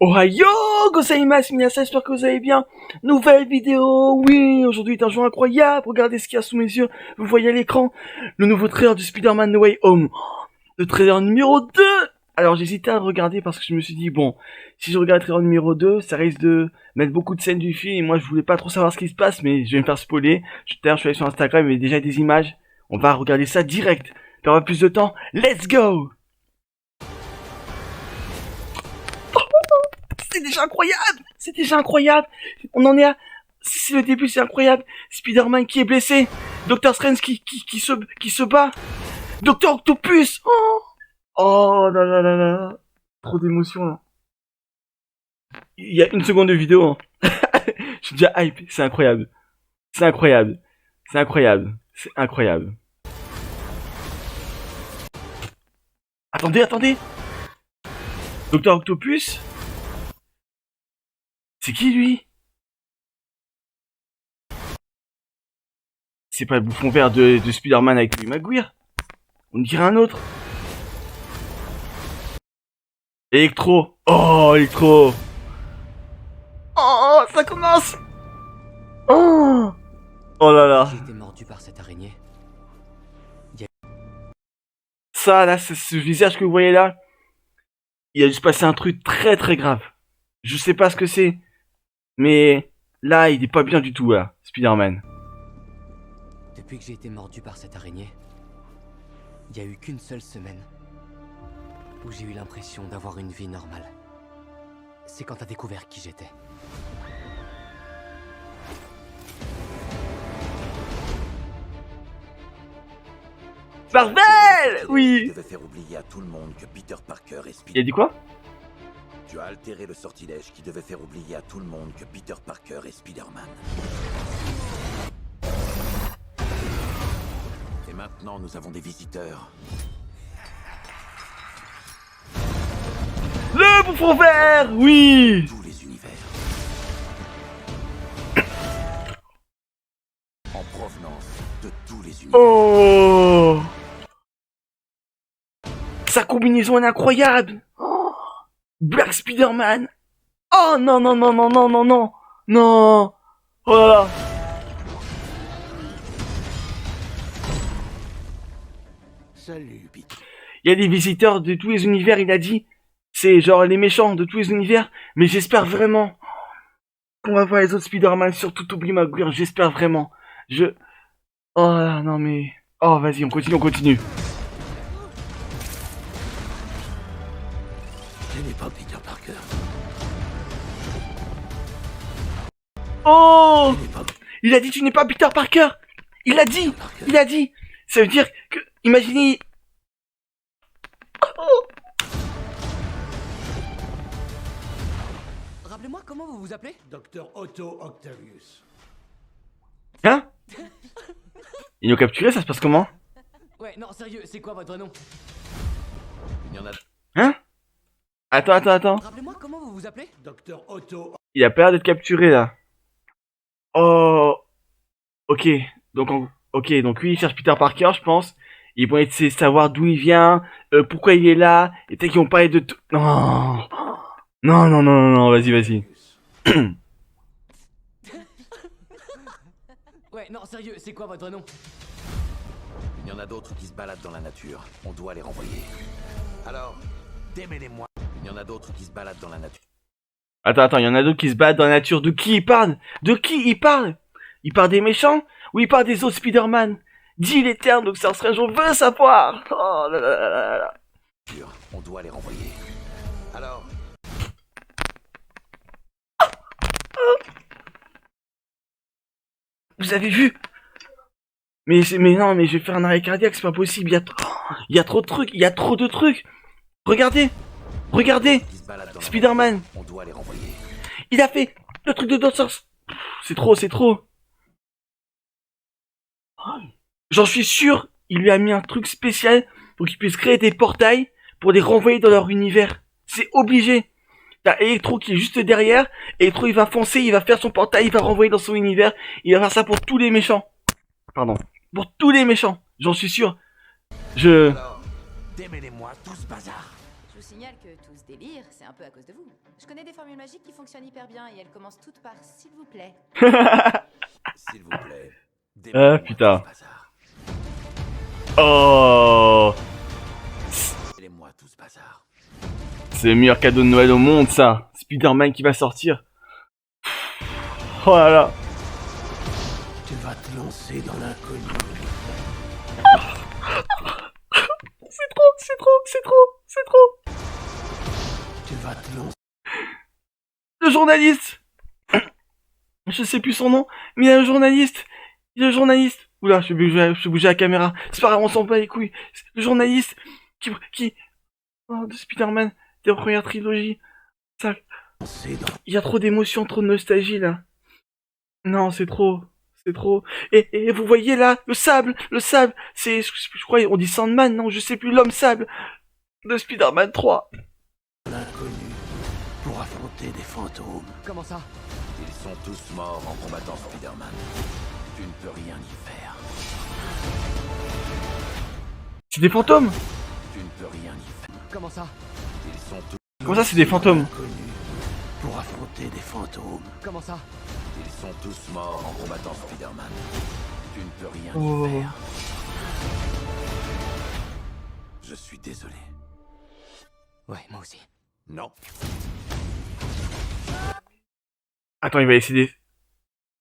Ohio, gozaimasu minasan, j'espère que vous allez bien. Nouvelle vidéo, oui, aujourd'hui est un jour incroyable. Regardez ce qu'il y a sous mes yeux. Vous voyez à l'écran le nouveau trailer du Spider-Man No Way Home. Le trailer numéro 2. Alors j'hésitais à le regarder parce que je me suis dit, bon, si je regarde le trailer numéro 2, ça risque de mettre beaucoup de scènes du film. Et moi je voulais pas trop savoir ce qui se passe, mais je vais me faire spoiler. D'ailleurs je suis allé sur Instagram, il y avait déjà des images. On va regarder ça direct. Perdre plus de temps, let's go. C'est déjà incroyable! C'est déjà incroyable! On en est à... C'est le début, c'est incroyable! Spider-Man qui est blessé! Doctor Strange qui se bat! Docteur Octopus! Oh! Oh là là là là! Trop d'émotions là! Il y a une seconde de vidéo, hein. Je suis déjà hype, c'est incroyable! C'est incroyable! C'est incroyable! C'est incroyable! Attendez, attendez! Docteur Octopus? C'est qui lui? C'est pas le bouffon vert de Spider-Man avec Tobey Maguire? On dirait un autre. Electro. Oh, Electro. Oh, ça commence. Oh, oh là là. J'ai été mordu par cette araignée. Ça, là, c'est ce visage que vous voyez là. Il a dû se passer un truc très très grave. Je sais pas ce que c'est. Mais là, il est pas bien du tout, là, Spider-Man. Depuis que j'ai été mordu par cette araignée, il y a eu qu'une seule semaine où j'ai eu l'impression d'avoir une vie normale. C'est quand t'as découvert qui j'étais. Marvel! Oui. Tu devais faire oublier à tout le monde que Peter Parker est Il a dit quoi? Tu as altéré le sortilège qui devait faire oublier à tout le monde que Peter Parker est Spider-Man. Et maintenant, nous avons des visiteurs. Le bouffon vert! Oui! Tous les univers. En provenance de tous les univers. Oh! Sa combinaison est incroyable! Oh, Black Spider-Man! Oh non non non non non non non! Non! Oh là là! Salut, Peter. Il y a des visiteurs de tous les univers, il a dit. C'est genre les méchants de tous les univers. Mais j'espère vraiment qu'on va voir les autres Spider-Man, surtout Tobey Maguire. J'espère vraiment. Oh là, non mais... Oh vas-y, on continue, on continue. Je n'ai pas Peter Parker. Oh! Je n'ai pas Il a dit tu n'es pas Peter Parker. Il a dit. Parker. Il a dit. Ça veut dire que... Imaginez... Oh! Rappelez-moi comment vous vous appelez? Docteur Otto Octavius. Hein? Ils nous ont capturés, ça se passe comment? Ouais, non, sérieux, c'est quoi votre nom? Il y en a. Hein? Attends. Rappelez-moi comment vous vous appelez? Docteur Otto. Il a pas l'air d'être capturé là. Oh... Ok, ok, donc lui il cherche Peter Parker, je pense. Ils vont essayer de savoir d'où il vient, pourquoi il est là, et peut-être qu'ils vont parler de tout. Non, non, vas-y. Ouais, non, sérieux, c'est quoi votre nom? Il y en a d'autres qui se baladent dans la nature. On doit les renvoyer. Alors, démêlez-moi. Il y en a d'autres qui se baladent dans la nature. Attends, il y en a d'autres qui se battent dans la nature. De qui il parle? De qui il parle? Il parle des méchants? Ou il parle des autres Spider-Man? Dis l'éterne, donc ça serait, on veut savoir. Oh là là là là. On doit les renvoyer. Alors, Vous avez vu? Mais non, mais je vais faire un arrêt cardiaque, c'est pas possible. Il y a trop de trucs, il y a trop de trucs. Regardez, qui se baladent dans la Spider-Man. nature, on doit les renvoyer. Il a fait le truc de Doctor. C'est trop. J'en suis sûr, il lui a mis un truc spécial pour qu'il puisse créer des portails pour les renvoyer dans leur univers. C'est obligé. T'as Electro qui est juste derrière. Electro il va foncer, il va faire son portail, il va renvoyer dans son univers. Il va faire ça pour tous les méchants. Pardon. Pour tous les méchants. J'en suis sûr. Alors, démêlez-moi tout ce bazar. Je vous signale que tout ce délire, c'est un peu à cause de vous. Je connais des formules magiques qui fonctionnent hyper bien et elles commencent toutes par s'il vous plaît. S'il vous plaît. Ah, putain. Oh, Démêlez-moi tout ce bazar. c'est le meilleur cadeau de Noël au monde, ça. Spider-Man qui va sortir. Oh là là. Tu vas te lancer dans l'inconnu. C'est trop, c'est trop, c'est trop, c'est trop. Tu vas te lancer. Le journaliste. Je sais plus son nom, mais il y a un journaliste. Il y a un journaliste. Oula, je vais bouger la caméra. C'est pas grave, on s'en bat les couilles. Le journaliste qui... Oh, de Spider-Man, des premières trilogies. Ça... Il y a trop d'émotions, trop de nostalgie, là. Non, c'est trop. C'est trop. Et vous voyez, là, le sable, c'est... Je crois, on dit Sandman, non, je sais plus, l'homme sable. De Spider-Man 3. L'inconnu pour affronter des fantômes. Comment ça? Ils sont tous morts en combattant Spider-Man. Tu ne peux rien y faire. C'est des fantômes. Tu ne peux rien y faire. Comment ça? Ils sont tous... Comment ça, c'est des fantômes? L'inconnu pour affronter des fantômes. Comment ça? Ils sont tous morts en combattant Spider-Man. Tu ne peux rien Oh. y faire. Je suis désolé. Ouais, moi aussi. Non. Attends, il va essayer des...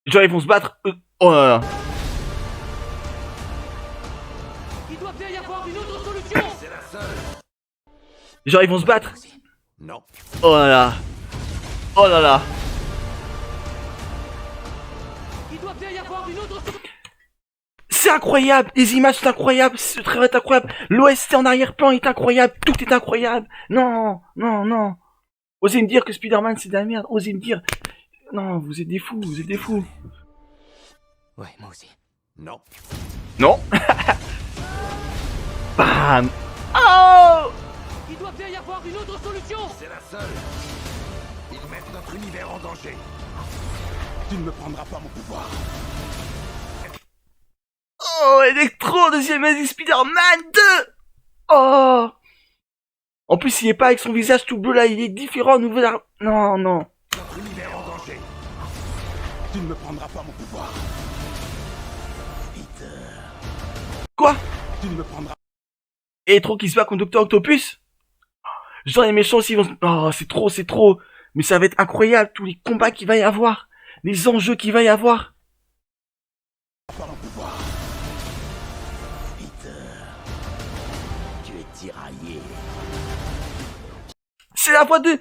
Genre, ils vont se battre. Oh là là. Il doit bien y avoir une autre solution. C'est la seule. Genre, ils vont se battre. Moi aussi. Non. Oh là là. Oh là là. Il doit bien y avoir une autre solution. C'est incroyable. Les images sont incroyables. Ce trailer est incroyable. L'OST en arrière-plan est incroyable. Tout est incroyable. Non, non, non. Osez me dire que Spider-Man c'est de la merde. Osez me dire. Non, vous êtes des fous. Vous êtes des fous. Ouais, moi aussi. Non. Non. Bam. Oh. Il doit bien y avoir une autre solution. C'est la seule. Ils mettent notre univers en danger. Tu ne me prendras pas mon pouvoir. Oh, Electro, deuxième Amazing Spider-Man 2. Oh. En plus, il est pas avec son visage tout bleu là, il est différent, nouvel arme. Non, non. Notre univers en danger. Tu ne me prendras pas mon pouvoir. Quoi? Tu ne me prendras Electro qui se bat contre Dr. Octopus? Genre les méchants aussi vont se... Oh, c'est trop, c'est trop. Mais ça va être incroyable, tous les combats qu'il va y avoir. Les enjeux qu'il va y avoir. pas mon pouvoir. Tu es tiraillé. C'est la voix de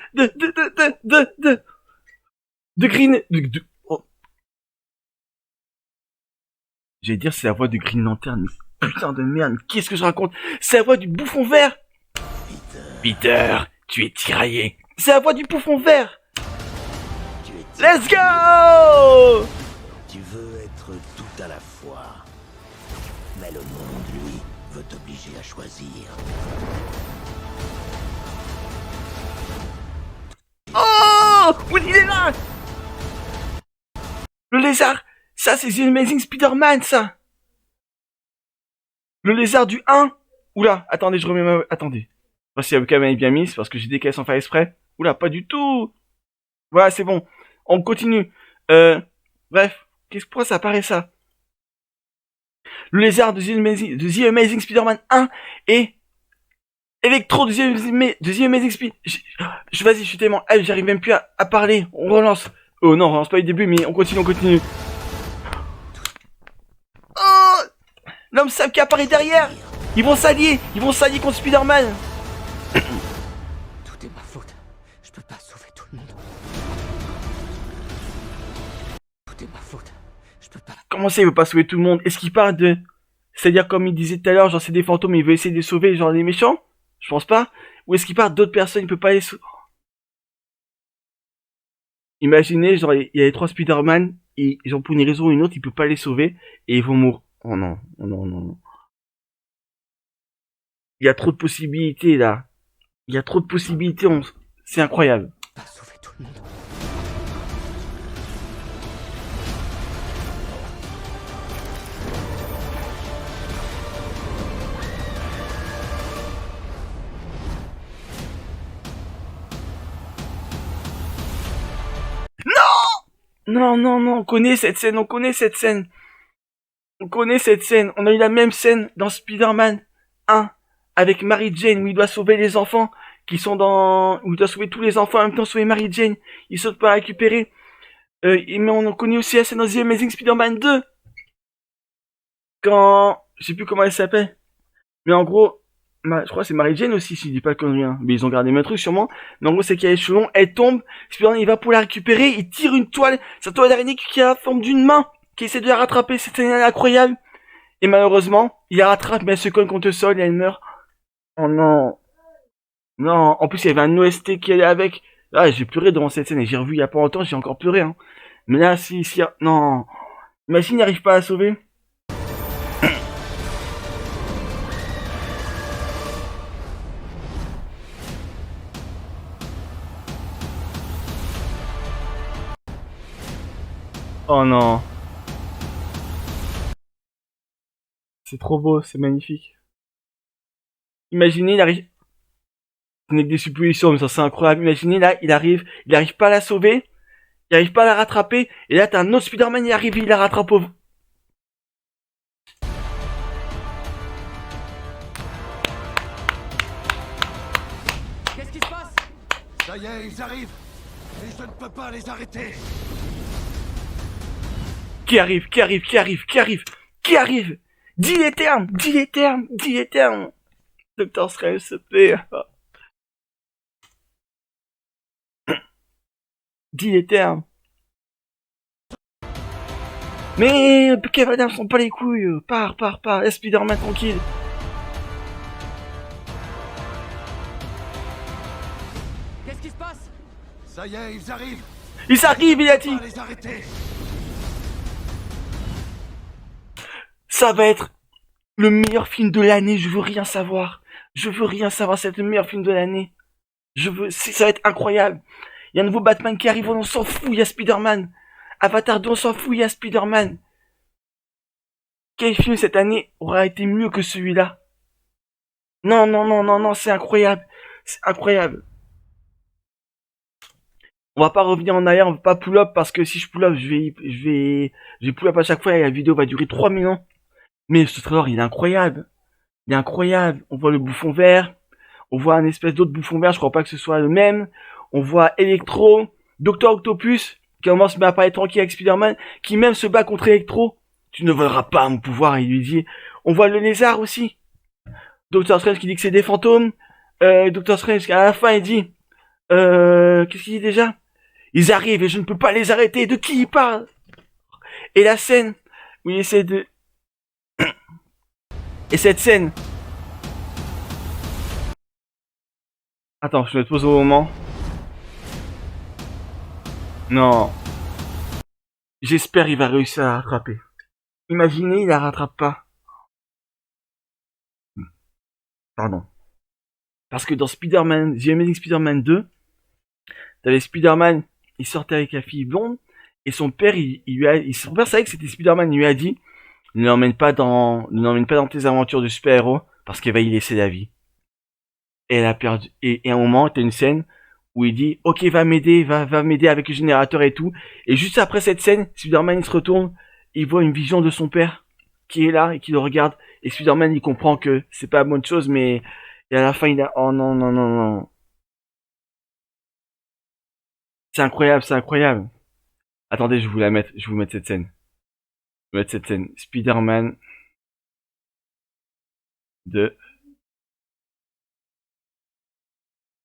Green... Oh. J'allais dire c'est la voix de Green Lantern, mais putain de merde, mais qu'est-ce que je raconte? C'est la voix du bouffon vert. Peter, tu es tiraillé. C'est la voix du bouffon vert. Tu es tiraillé. Let's go. Tu veux être tout à la fois. Mais le monde, lui, veut t'obliger à choisir. Oh, oui, il est là. Le lézard, ça c'est The Amazing Spider-Man, ça. Le lézard du 1. Oula, attendez, je remets ma... Attendez. Moi, si la caméra est bien mise, parce que j'ai décalé sans faire exprès. Oula, pas du tout. Voilà, c'est bon. On continue. Bref. Pourquoi ça apparaît ça? Le lézard de The Amazing Spider-Man 1 et Electro de The Amazing Spider... Vas-y, je suis tellement... j'arrive même plus à parler. On relance. Oh non, on relance pas le début, mais on continue. Oh, l'homme sable qui apparaît derrière. Ils vont s'allier contre Spider-Man. Tout est ma faute. Je peux pas sauver tout le monde. Tout est ma faute. Je peux pas. Comment ça, il veut pas sauver tout le monde? Est-ce qu'il parle de... C'est-à-dire, comme il disait tout à l'heure, genre c'est des fantômes, il veut essayer de les sauver, genre les méchants? Je pense pas. Ou est-ce qu'il parle d'autres personnes, il peut pas les sauver? Imaginez, genre, il y a les 3 Spider-Man, et genre, pour une raison ou une autre, il peut pas les sauver, et ils vont mourir. Oh non, oh non, non, non. Il y a trop de possibilités, là. Il y a trop de possibilités, c'est incroyable. Pas sauver tout le monde. Non, non, non, on connaît cette scène, on connaît cette scène. On connaît cette scène. On a eu la même scène dans Spider-Man 1 avec Mary Jane où il doit sauver les enfants qui sont dans... où il doit sauver tous les enfants en même temps sauver Mary Jane. Il saute pas à récupérer. Mais on connaît aussi la scène dans The Amazing Spider-Man 2. Quand... je sais plus comment elle s'appelle. Mais en gros... je crois que c'est Mary Jane aussi, si je dis pas de conneries. Hein. Mais ils ont gardé mes trucs sûrement. Mais en gros, c'est qu'il y a les cheveux longs, elle tombe. Spider-Man, il va pour la récupérer. Il tire une toile. Sa toile d'araignée qui a la forme d'une main. Qui essaie de la rattraper. C'est incroyable. Et malheureusement, il la rattrape, mais elle se cogne contre le sol et elle meurt. Oh non. Non. En plus, il y avait un OST qui allait avec. Ah, j'ai pleuré devant cette scène et j'ai revu il y a pas longtemps, j'ai encore pleuré. Hein. Mais là, si... non. Imagine, il n'arrive pas à la sauver. Oh non. C'est trop beau, c'est magnifique. Imaginez, il arrive... Ce n'est que des suppositions, mais ça c'est incroyable. Imaginez, là, il arrive pas à la sauver, il arrive pas à la rattraper, et là, t'as un autre Spider-Man, il arrive, il la rattrape au... Qu'est-ce qui se passe? Ça y est, ils arrivent. Et je ne peux pas les arrêter. Qui arrive? Dis les termes. Docteur Strange, s'il te plaît. Dis les termes. Mais Kev Adams sont pas les couilles. Pars. Laisse Spider-Man tranquille. Qu'est-ce qui se passe? Ça y est, ils arrivent. Il a dit. Pas les arrêter. Ça va être le meilleur film de l'année. Je veux rien savoir. C'est le meilleur film de l'année. Ça va être incroyable. Il y a un nouveau Batman qui arrive, on s'en fout, il y a Spider-Man. Avatar 2, on s'en fout, il y a Spider-Man. Quel film cette année aura été mieux que celui-là? Non, c'est incroyable. On va pas revenir en arrière, on va pas pull-up parce que si je pull-up, je vais pull-up à chaque fois et la vidéo va durer 3 minutes. Mais ce trailer, il est incroyable. On voit le bouffon vert. On voit un espèce d'autre bouffon vert, je crois pas que ce soit le même. On voit Electro, Docteur Octopus, qui commence à parler tranquille avec Spider-Man, qui même se bat contre Electro. Tu ne voleras pas mon pouvoir, il lui dit. On voit le lézard aussi. Doctor Strange qui dit que c'est des fantômes. Doctor Strange, à la fin, il dit... qu'est-ce qu'il dit déjà? Ils arrivent et je ne peux pas les arrêter. De qui il parle? Et la scène où il essaie de... Et cette scène... Attends, je me pose au moment. Non. J'espère qu'il va réussir à la rattraper. Imaginez, il la rattrape pas. Pardon. Parce que dans Spider-Man, The Amazing Spider-Man 2, t'avais Spider-Man, il sortait avec la fille blonde, et son père, son père savait que c'était Spider-Man, il lui a dit, ne l'emmène pas dans tes aventures de super-héros, parce qu'elle va y laisser la vie. Et elle a perdu, et à un moment, t'as une scène où il dit, ok, va m'aider avec le générateur et tout, et juste après cette scène, Spider-Man, il se retourne, il voit une vision de son père, qui est là, et qui le regarde, et Spider-Man, il comprend que c'est pas la bonne chose, mais, et à la fin, il a, oh non. C'est incroyable. Attendez, je vais vous mettre cette scène. Spider-Man de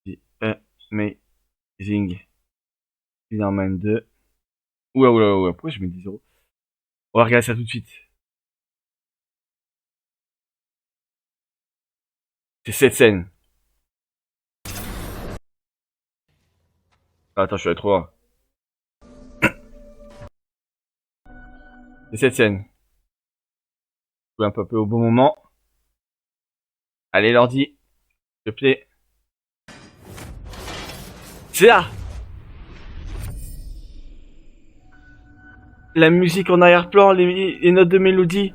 The Amazing Spider-Man 2. Oula, pourquoi je mets 10 euros? On va regarder ça tout de suite. C'est cette scène. Attends, je suis allé trop loin. C'est cette scène. Jouer un peu au bon moment. Allez, l'ordi. S'il te plaît. C'est là! La musique en arrière-plan, les notes de mélodie.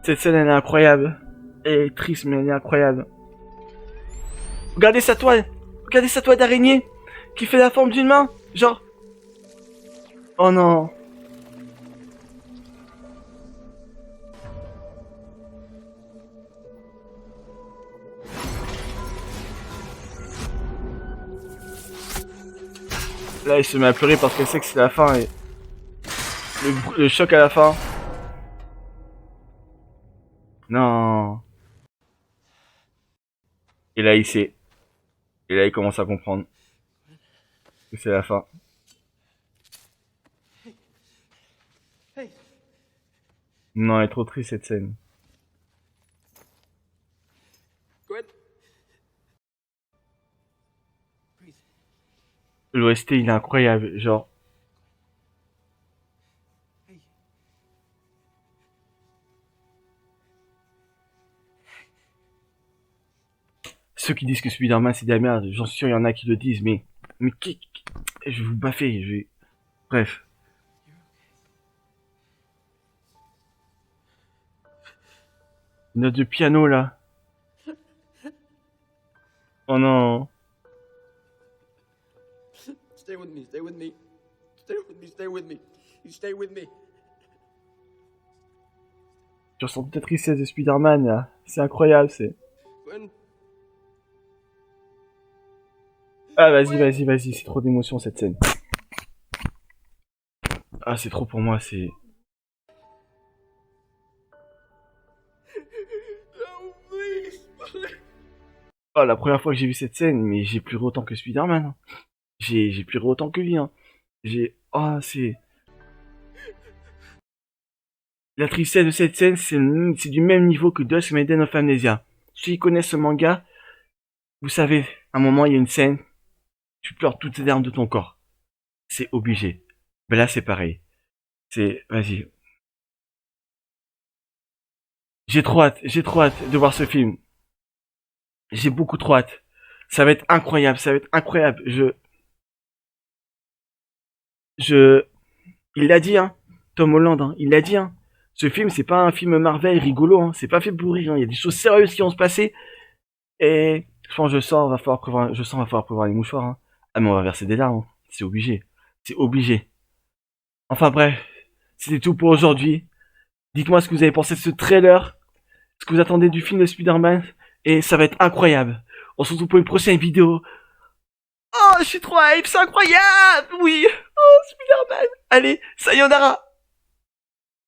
Cette scène, elle est incroyable. Elle est triste, mais elle est incroyable. Regardez sa toile d'araignée qui fait la forme d'une main. Genre. Oh non. Là, il se met à pleurer parce qu'elle sait que c'est la fin et le choc à la fin. Non. Et là, il sait. Et là, il commence à comprendre que c'est la fin. Non, elle est trop triste cette scène. L'OST, il est incroyable, genre. Ceux qui disent que Spider-Man c'est de la merde, j'en suis sûr, il y en a qui le disent, mais je vais vous baffer, bref. Une note de piano, là. Oh non. Stay with me, stay with me. Stay with me, stay with me. You stay with me. Je ressens toute la tristesse de Spider-Man, là. C'est incroyable, c'est... Gwen. Ah, vas-y, c'est trop d'émotion, cette scène. Ah, c'est trop pour moi, c'est... No, please. Oh, la première fois que j'ai vu cette scène, mais j'ai pleuré autant que Spider-Man. Hein. J'ai pleuré autant que lui, hein. Oh, c'est... La tristesse de cette scène, c'est du même niveau que Dusk Maiden of Amnesia. Ceux qui connaissent ce manga, vous savez, à un moment, il y a une scène, tu pleures toutes les larmes de ton corps. C'est obligé. Ben là, c'est pareil. Vas-y. J'ai trop hâte de voir ce film. J'ai beaucoup trop hâte. Ça va être incroyable, Il l'a dit, hein. Tom Holland, hein. Il l'a dit, hein. Ce film, c'est pas un film Marvel rigolo, hein. C'est pas fait pour rire, hein. Il y a des choses sérieuses qui vont se passer. Et, je pense, va falloir prévoir les mouchoirs, hein. Ah, mais on va verser des larmes, hein. C'est obligé. C'est obligé. Enfin bref. C'était tout pour aujourd'hui. Dites-moi ce que vous avez pensé de ce trailer. Ce que vous attendez du film de Spider-Man. Et ça va être incroyable. On se retrouve pour une prochaine vidéo. Oh, je suis trop hype, c'est incroyable. Oui. Oh, Spider-Man. Allez, sayonara.